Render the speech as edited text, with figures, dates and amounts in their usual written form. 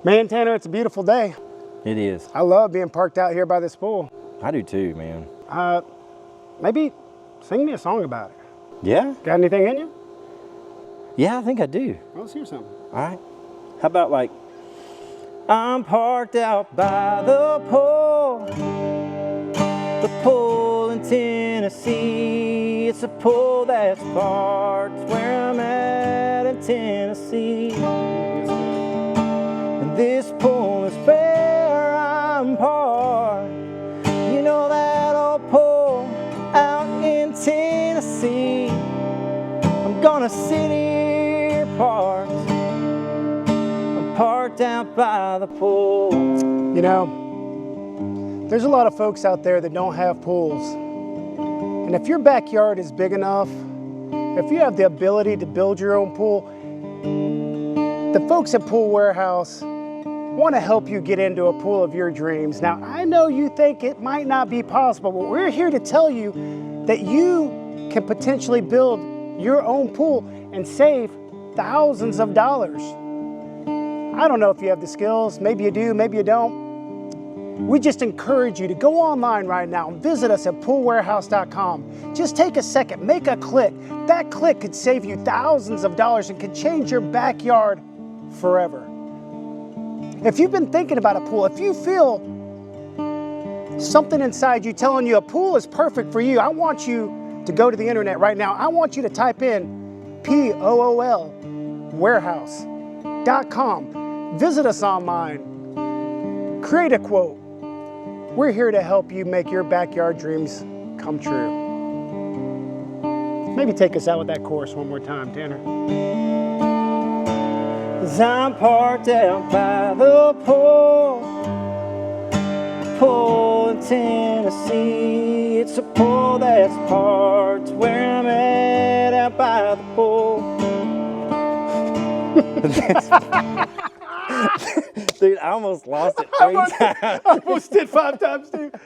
Man, Tanner, it's a beautiful day. It is. I love being parked out here by this pool. I do too, man. Maybe sing me a song about it. Yeah? Got anything in you? Yeah, I think I do. Well, let's hear something. All right. How about like, I'm parked out by the pool in Tennessee. It's a pool that's parked where I'm at in Tennessee. And this pool is where I'm parked. You know that old pool out in Tennessee. I'm gonna sit here parked. I'm parked out by the pool. You know, there's a lot of folks out there that don't have pools. And if your backyard is big enough, if you have the ability to build your own pool, the folks at Pool Warehouse want to help you get into a pool of your dreams. Now, I know you think it might not be possible, but we're here to tell you that you can potentially build your own pool and save thousands of dollars. I don't know if you have the skills. Maybe you do, maybe you don't. We just encourage you to go online right now and visit us at poolwarehouse.com. Just take a second, make a click. That click could save you thousands of dollars and could change your backyard forever. If you've been thinking about a pool, if you feel something inside you telling you a pool is perfect for you, I want you to go to the internet right now. I want you to type in POOL warehouse.com. Visit us online. Create a quote. We're here to help you make your backyard dreams come true. Maybe take us out with that chorus one more time, Tanner. 'Cause I'm parked out by the pool in Tennessee. It's a pool that's parked where I'm at out by the pool. Dude, I almost lost it 3 times. I almost did 5 times too.